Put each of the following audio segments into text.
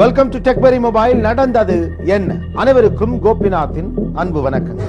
Welcome to டெக்பெரி mobile. நடந்தது என்ன? அனைவருக்கும் கோபிநாத்தின் அன்பு வணக்கம்.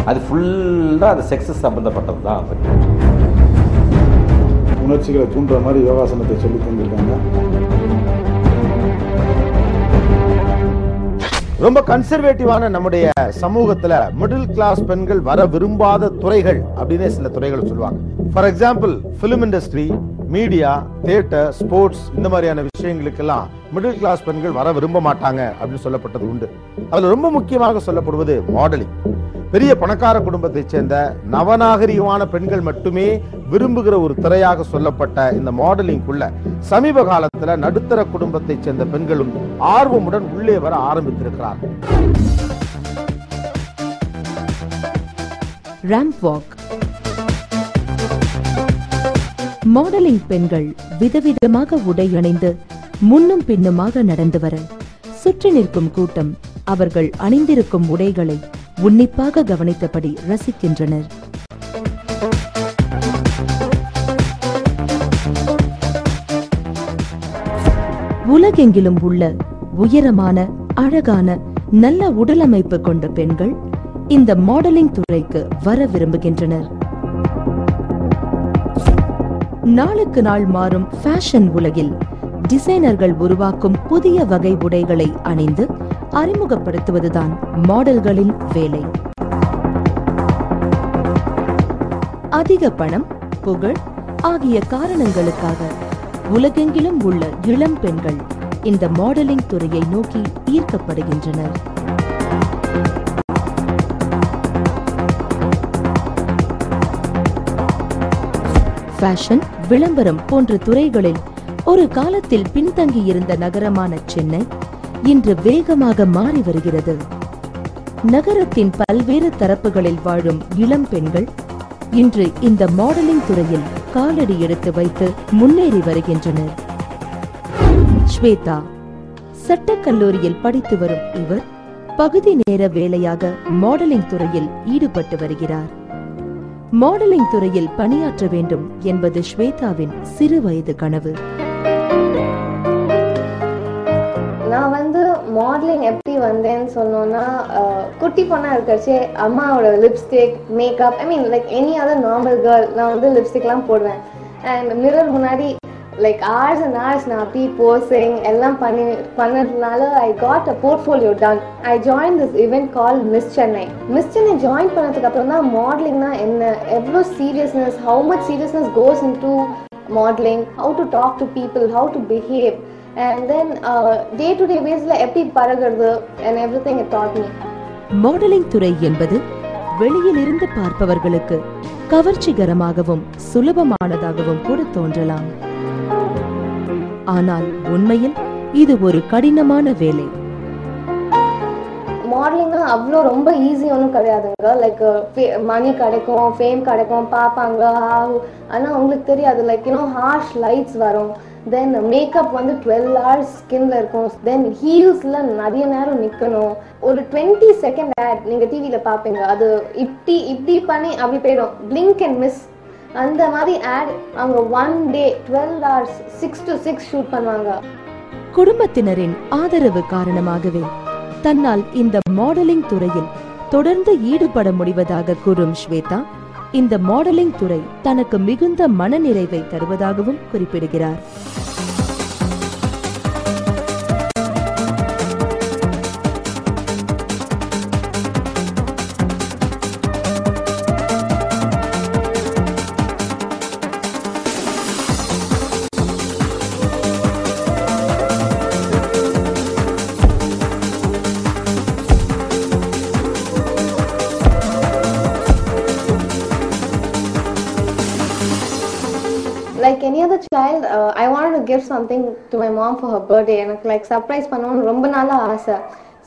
அது ஃபுல்லாக அது செக்ஸ் சம்பந்தப்பட்டது தான். உணர்ச்சிகளை தூண்டுற மாதிரி யோகாசனத்தை சொல்லி தந்திருக்காங்க. ரொம்ப கன்சர்வேட்டிவான நம்முடைய சமூகத்துல மிடில் கிளாஸ் பெண்கள் வர விரும்பாத துறைகள் அப்படின்னு சில துறைகள் சொல்லுவாங்க. For example, film industry, media, theatre, sports, இந்த மாதிரியான விஷயங்களுக்கெல்லாம் மிடில் கிளாஸ் பெண்கள் வர விரும்ப மாட்டாங்க அப்படின்னு சொல்லப்பட்டது உண்டு. அதுல ரொம்ப முக்கியமாக சொல்லப்படுவது மாடலிங். பெரிய பணக்கார குடும்பத்தை சேர்ந்த நவநாகரிகமான பெண்கள் மட்டுமே விரும்புகிற ஒரு திரையாக சொல்லப்பட்ட இந்த மாடலிங்குள்ள சமீப காலத்துல நடுத்தர குடும்பத்தை சேர்ந்த பெண்களும் ஆர்வமுடன் உள்ளே வர ஆரம்பித்திருக்கிறார்கள். Ramp walk. மாடலிங் பெண்கள் விதவிதமாக உடை அணிந்து முன்னும் பின்னுமாக நடந்து வர சுற்றி நிற்கும் கூட்டம் அவர்கள் அணிந்திருக்கும் உடைகளை உன்னிப்பாக கவனித்தபடி ரசிக்கின்றனர். உலகெங்கிலும் உள்ள உயரமான, அழகான, நல்ல உடலமைப்பு கொண்ட பெண்கள் இந்த மாடலிங் துறைக்கு வர விரும்புகின்றனர். நாளுக்கு நாள் மாறும் ஃபேஷன் உலகில் டிசைனர்கள் உருவாக்கும் புதிய வகை உடைகளை அணிந்து அறிமுகப்படுத்துவதுதான் மாடல்களின் வேலை. அதிக பணம், புகழ் ஆகிய காரணங்களுக்காக உலகெங்கிலும் உள்ள இளம் பெண்கள் இந்த மாடலிங் துறையை நோக்கி ஈர்க்கப்படுகின்றனர். ஃபேஷன், விளம்பரம் போன்ற துறைகளில் ஒரு காலத்தில் பின்தங்கியிருந்த நகரமான சென்னை இன்று வேகமாக மாறி வருகிறது. நகரத்தின் பல்வேறு தரப்புகளில் வாழும் இளம் பெண்கள் இன்று இந்த மாடலிங் துறையில் காலடி எடுத்து வைத்து முன்னேறி வருகின்றனர். ஸ்வேதா சட்டக்கல்லூரியில் படித்து வரும் இவர் பகுதி நேர வேலையாக மாடலிங் துறையில் ஈடுபட்டு வருகிறார். மாடலிங் துறையில் பணியாற்ற வேண்டும் என்பது ஸ்வேதாவின் சிறு வயது கனவு. நான் மாடலிங் எப்படி வந்தேன்னு சொன்னோன்னா, குட்டி பொண்ணா இருக்கிறச்சே அம்மாவோட lipstick, makeup, I mean like any other normal girl, நான் லிப்ஸ்டிக்லாம் போடுவேன். அண்ட் மிரர் முன்னாடி லைக் hours and hours நான் அப்படி போசிங் எல்லாம் பண்ணதுனால I got a portfolio done. I join this event call miss Chennai. Miss Chennai join பண்ணதுக்கு அப்புறம் தான் மாடலிங்னா என்ன, எவ்வளோ seriousness, how much seriousness goes into modelling, how to talk to people, how to behave, and then day to day basis எப்படி பழகுறது and everything it taught me. Modelling துறை என்பது வெளியிலிருந்து பார்ப்பவர்களுக்கு கவர்ச்சிகரமாகவும் சுலபமானதாகவும் கூட தோன்றலாம். ஆனால் உண்மையில் இது ஒரு கடினமான வேலை. மாடலிங்னா அவ்வளோ ரொம்ப ஈஸி ஒன்றும் கிடையாதுங்க. லைக் மணி கிடைக்கும், ஃபேம் கிடைக்கும், பார்ப்பாங்க, ஆனால் உங்களுக்கு தெரியாது. லைக் ஹார்ஷ் லைட்ஸ் வரும். தென் மேக்கப் 12 hours ஸ்கின்ல இருக்கும். தென் ஹீல்ஸ்ல நிறைய நேரம் நிற்கணும். ஒரு 20 செகண்ட் ஆட் நீங்கள் டிவியில் பார்ப்பீங்க, அது இப்படி பண்ணி அப்படி போயிடும், பிளிங்க் அண்ட் மிஸ். அந்த மாதிரி ஆட் அவங்க 1 day 12 hours 6 to 6 ஷூட் பண்ணுவாங்க. குடும்பத்தினரின் ஆதரவு காரணமாகவே தன்னால் இந்த மாடலிங் துறையில் தொடர்ந்து ஈடுபட முடிவதாக கூறும் ஸ்வேதா, இந்த மாடலிங் துறை தனக்கு மிகுந்த மனநிறைவை தருவதாகவும் குறிப்பிடுகிறார். give something to my mom for her birthday. எனக்கு like surprise பண்ணணும்னு ரொம்ப நாளா ஆசை.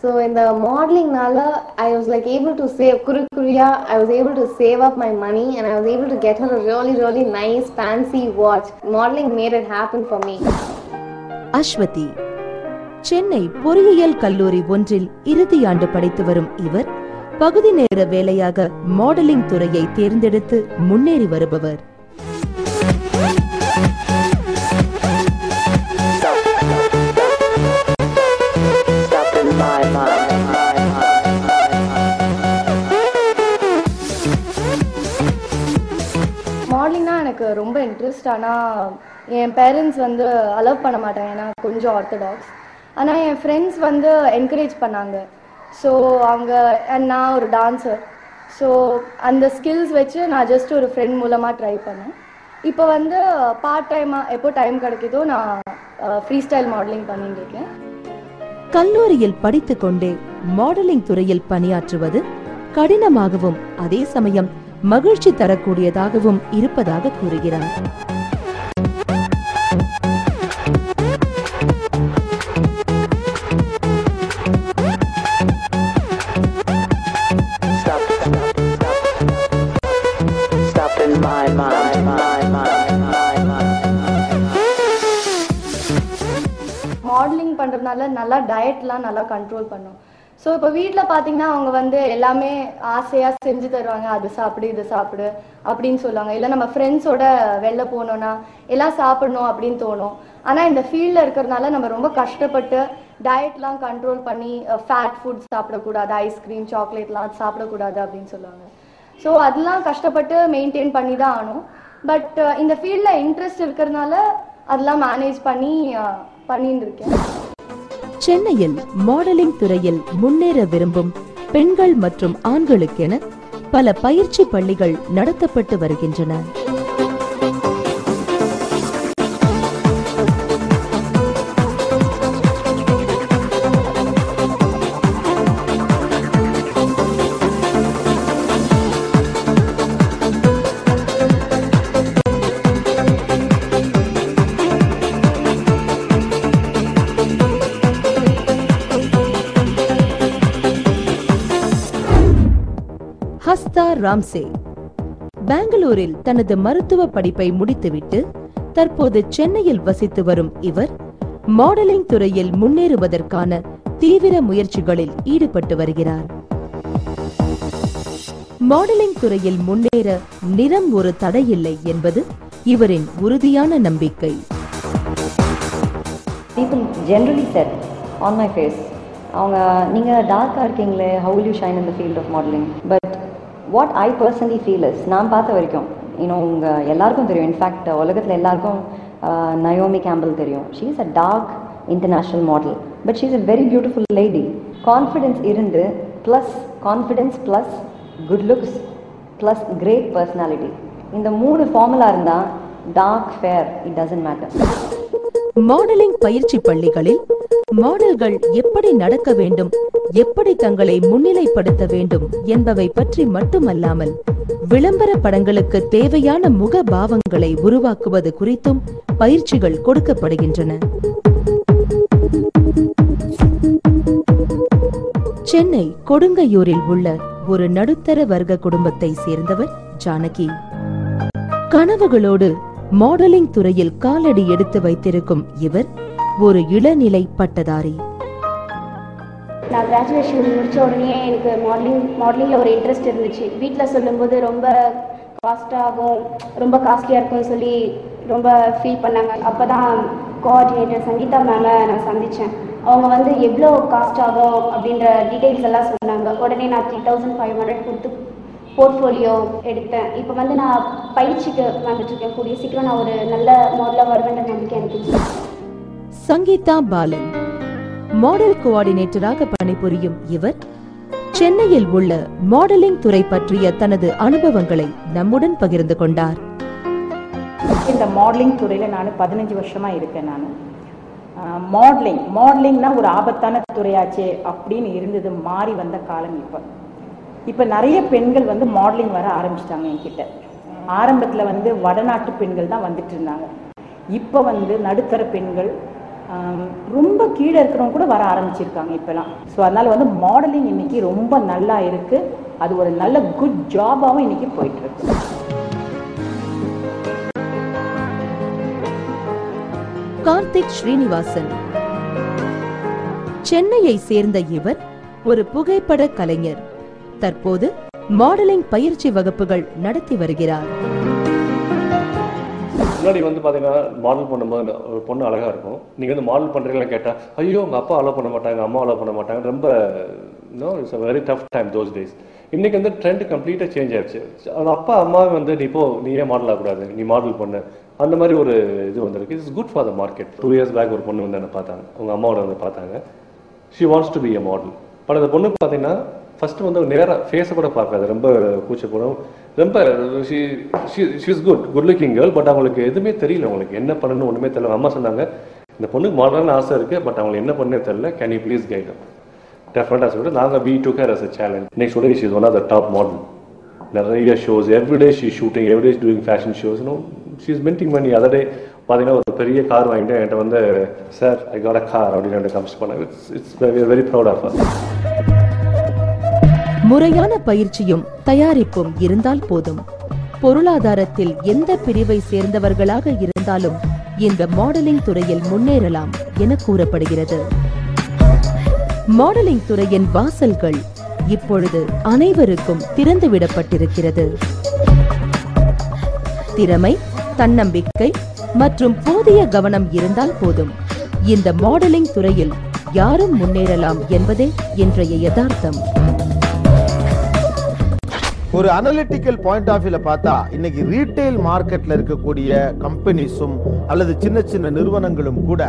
So in the modeling nala, I was like able to save Kuriya. I was able to save up my money and I was able to get her a really nice fancy watch. Modeling made it happen for me. Aswathi Chennai பொறியியல் கல்லூரி ஒன்றில் இறுதி ஆண்டு படித்து வரும் இவர் பகுதி நேர வேலையாக மாடலிங் துறையை தேர்ந்தெடுத்து முன்னேறி வருபவர். மாடலிங்னா எனக்கு ரொம்ப இன்ட்ரெஸ்ட். ஆனால் என் பேரண்ட்ஸ் வந்து அலோவ் பண்ண மாட்டாங்க, ஏன்னா கொஞ்சம் ஆர்த்தடாக்ஸ். ஆனால் என் ஃப்ரெண்ட்ஸ் வந்து என்கரேஜ் பண்ணாங்க. ஸோ அவங்க நான் ஒரு டான்ஸர், ஸோ அந்த ஸ்கில்ஸ் வச்சு நான் ஜஸ்ட் ஒரு ஃப்ரெண்ட் மூலமாக ட்ரை பண்ணேன். இப்போ வந்து பார்ட் டைமாக எப்போ டைம் கிடைக்குதோ நான் ஃப்ரீ ஸ்டைல் மாடலிங் பண்ணிட்டு இருக்கேன். கல்லூரியில் படித்துக் கொண்டே மாடலிங் துறையில் பணியாற்றுவது கடினமாகவும் அதே சமயம் மகிழ்ச்சி தரக்கூடியதாகவும் இருப்பதாக கூறுகிறார். மாடலிங் பண்ணுறதுனால நல்லா டயட்லாம் நல்லா கண்ட்ரோல் பண்ணும். ஸோ இப்போ வீட்டில் பார்த்தீங்கன்னா அவங்க வந்து எல்லாமே ஆசையாக செஞ்சு தருவாங்க, அது சாப்பிடு இது சாப்பிடு அப்படின்னு சொல்லுவாங்க. இல்லை நம்ம ஃப்ரெண்ட்ஸோட வெளில போனோன்னா எல்லாம் சாப்பிடணும் அப்படின்னு தோணும். ஆனால் இந்த ஃபீல்டில் இருக்கிறதுனால நம்ம ரொம்ப கஷ்டப்பட்டு டயட்லாம் கண்ட்ரோல் பண்ணி ஃபேட் ஃபுட் சாப்பிடக்கூடாது, ஐஸ்கிரீம் சாக்லேட்லாம் சாப்பிடக்கூடாது அப்படின்னு சொல்லுவாங்க. ஸோ அதெல்லாம் கஷ்டப்பட்டு மெயின்டைன் பண்ணி தான் ஆகணும். பட் இந்த ஃபீல்டில் இன்ட்ரெஸ்ட் இருக்கிறதுனால அதெல்லாம் மேனேஜ் பண்ணிட்டு இருக்கேன். சென்னையில் மாடலிங் துறையில் முன்னேற விரும்பும் பெண்கள் மற்றும் ஆண்களுக்கென பல பயிற்சி பள்ளிகள் நடத்தப்பட்டு வருகின்றன. ஹஸ்தா ராம்சே பெங்களூரில் தனது மருத்துவ படிப்பை முடித்துவிட்டு தற்போது சென்னையில் வசித்து வரும் இவர் மாடலிங் துறையில் முன்னேறுவதற்கான தீவிர முயற்சிகளில் ஈடுபட்டு வருகிறார். மாடலிங் துறையில் முன்னேற நிறம் ஒரு தடையில்லை என்பது இவரின் உறுதியான நம்பிக்கை. People generally said on my face, அவங்க நீங்க டார்க்கா இருக்கீங்களே, how will you shine in the field of modeling? But what I personally feel is, நான் பார்த்த வரைக்கும் உங்க எல்லாருக்கும் தெரியும், இன்ஃபேக்ட் உலகத்தில் எல்லாருக்கும் நயோமி கேம்பல் தெரியும். She is a dark international model, but she is a very beautiful lady. Confidence இருந்து plus confidence plus good looks plus great personality, இந்த 3 ஃபார்முலா இருந்தால் dark fair it doesn't matter. Modelling பயிற்சி பள்ளிகளில் மாடல்கள் எப்படி நடக்க வேண்டும், எப்படி தங்களை முன்னிலைப்படுத்த வேண்டும் என்பவை பற்றி மட்டுமல்லாமல் விளம்பர படங்களுக்கு தேவையான முக பாவங்களை உருவாக்குவது குறித்தும் பயிற்சிகள் கொடுக்கப்படுகின்றன. சென்னை கொடுங்கையூரில் உள்ள ஒரு நடுத்தர வர்க்க குடும்பத்தை சேர்ந்தவர் ஜானகி. கனவுகளோடு மாடலிங் துறையில் காலடி எடுத்து வைத்திருக்கும் இவர் ஒரு இளநிலை பட்டதாரி. நான் கிராஜுவேஷன் முடித்த உடனே எனக்கு மாடலிங்கில் ஒரு இன்ட்ரெஸ்ட் இருந்துச்சு. வீட்டில் சொல்லும்போது ரொம்ப காஸ்டாகும், ரொம்ப காஸ்ட்லியாக இருக்கும்னு சொல்லி ரொம்ப ஃபீல் பண்ணாங்க. அப்போ தான் கோஆர்டினேட்டர் சங்கீதா மேமை நான் சந்தித்தேன். அவங்க வந்து எவ்வளோ காஸ்ட் ஆகும் அப்படின்ற டீட்டெயில்ஸ் எல்லாம் சொன்னாங்க. உடனே நான் 3500 கொடுத்து போர்ட்ஃபோலியோ எடுத்தேன். இப்போ வந்து நான் பயிற்சிக்கு வந்துட்டுருக்கேன். கூடிய சீக்கிரம் நான் ஒரு நல்ல மாடலாக வருவேன்ற நம்பிக்கை எனக்கு. சங்கீதா பாலன் மாடல் கோஆர்டினேட்டராக பணிபுரியும் இவர் சென்னையில் உள்ள மாடலிங் துறை பற்றிய தனது அனுபவங்களை நம்முடன் பகிர்ந்து கொண்டார். இந்த மாடலிங் துறையில் நான் 15 வருஷமாக இருக்கேன். நான் மாடலிங்னா ஒரு ஆபத்தான துறையாச்சே அப்படின்னு இருந்தது, மாறி வந்த காலம் இப்போ நிறைய பெண்கள் வந்து மாடலிங் வர ஆரம்பிச்சிட்டாங்க என்கிட்ட. ஆரம்பத்தில் வந்து வடநாட்டு பெண்கள் தான் வந்துட்டு இருந்தாங்க. இப்போ வந்து நடுத்தர பெண்கள் ரொம்ப கீழே இருக்கிறவங்க கூட வர ஆரம்பிச்சிருக்காங்க இப்போலாம். ஸோ அதனால் வந்து மாடலிங் இன்னைக்கு ரொம்ப நல்லா இருக்குது. அது ஒரு நல்ல குட் ஜாபாகவும் இன்னைக்கு போயிட்டுருக்கு. கார்த்திக் ஸ்ரீனிவாசன் சென்னையை சேர்ந்த இவர் ஒரு புகைப்பட கலைஞர். தற்போது மாடலிங் பயிற்சி வகுப்புகள் நடத்தி வருகிறார். முன்னாடி வந்து பார்த்தீங்கன்னா மாடல் பண்ணும்போது ஒரு பொண்ணு அழகாக இருக்கும். நீங்கள் வந்து மாடல் பண்ணுறீங்களா கேட்டால் ஐயோ உங்கள் அப்பா அலோவ் பண்ண மாட்டாங்க, அம்மா அலோவ் பண்ண மாட்டாங்க, ரொம்ப it's a very tough time those days. இன்றைக்கி வந்து ட்ரெண்ட் கம்ப்ளீட்டாக சேஞ்ச் ஆயிடுச்சு. அது அப்பா அம்மாவே வந்து நீ ஏன் மாடல் ஆகக்கூடாது, நீ மாடல் பண்ணு, அந்த மாதிரி ஒரு இது வந்திருக்கு. It's good for the market. 2 years back ஒரு பொண்ணு வந்து என்ன பார்த்தாங்க, உங்கள் அம்மாவோட வந்து பார்த்தாங்க. She wants to be a model. But அந்த பொண்ணு பார்த்தீங்கன்னா ஃபஸ்ட்டு வந்து நேராக ஃபேஸை கூட பார்க்காது, ரொம்ப கூச்சப்படும், ரொம்ப she's good looking girl. But அவங்களுக்கு எதுவுமே தெரியல, அவங்களுக்கு என்ன பண்ணணும்னு ஒன்றுமே தெரியல. அம்மா சொன்னாங்க இந்த பொண்ணுக்கு மாடலான ஆசை இருக்குது, பட் அவங்களுக்கு என்ன பண்ணே தெரியல, கேன் யூ ப்ளீஸ் கைட். டெஃபினட்டாக சொல்லிட்டு நாங்கள் we took her as a challenge. Next day she is one of the top model. நிறைய shows everyday she shooting, everyday doing fashion shows. She is minting money. Other day பார்த்தீங்கன்னா ஒரு பெரிய car வாங்கிட்டு என்கிட்ட வந்து sir I got a car அப்படின்னு comes பண்ணாங்க. It's very proud of her. முறையான பயிற்சியும் தயாரிப்பும் இருந்தால் போதும். பொருளாதாரத்தில் எந்த பிரிவை சேர்ந்தவர்களாக இருந்தாலும் இந்த மாடலிங் துறையில் முன்னேறலாம் என கூறப்படுகிறது. மாடலிங் துறையின் வாசல்கள் இப்பொழுது அனைவருக்கும் திறந்துவிடப்பட்டிருக்கிறது. திறமை, தன்னம்பிக்கை மற்றும் போதிய கவனம் இருந்தால் போதும் இந்த மாடலிங் துறையில் யாரும் முன்னேறலாம் என்பதே இன்றைய யதார்த்தம். ஒரு அனலிட்டிக்கல் பாயிண்ட் ஆஃப் வியூல பார்த்தா இன்னைக்கு ரீட்டைல் மார்க்கெட்ல இருக்கக்கூடிய கம்பெனிஸும் அல்லது சின்ன சின்ன நிறுவனங்களும் கூட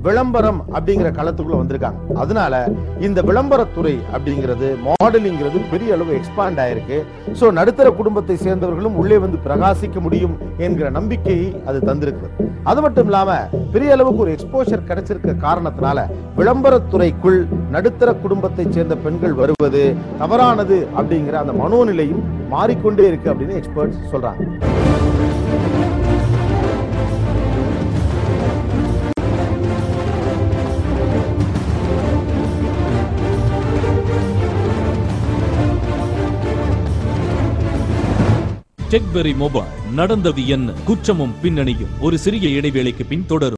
விளம்பரம் அப்படிங்கிற களத்துக்குள்ள வந்திருக்காங்க. அதனால இந்த விளம்பரத்துறை அப்படிங்கிறது மாடலிங்கிறது பெரிய அளவு எக்ஸ்பாண்ட் ஆயிருக்கு. சோ நடுத்தர குடும்பத்தை சேர்ந்தவர்களும் உள்ளே வந்து பிரகாசிக்க முடியும் என்கிற நம்பிக்கையை அது தந்திருக்கு. அது மட்டும் இல்லாம பெரிய அளவுக்கு ஒரு எக்ஸ்போஷர் கிடைச்சிருக்க காரணத்தினால விளம்பரத்துறைக்குள் நடுத்தர குடும்பத்தை சேர்ந்த பெண்கள் வருவது தவறானது அப்படிங்கிற அந்த மனோநிலையும் மாறிக்கொண்டே இருக்கு அப்படின்னு எக்ஸ்பர்ட்ஸ் சொல்றாங்க. டெக்பெரி மொபைல் நடந்தது என்ன, குற்றமும் பின்னணியும் ஒரு சிறிய இடைவேளைக்கு பின் தொடரும்.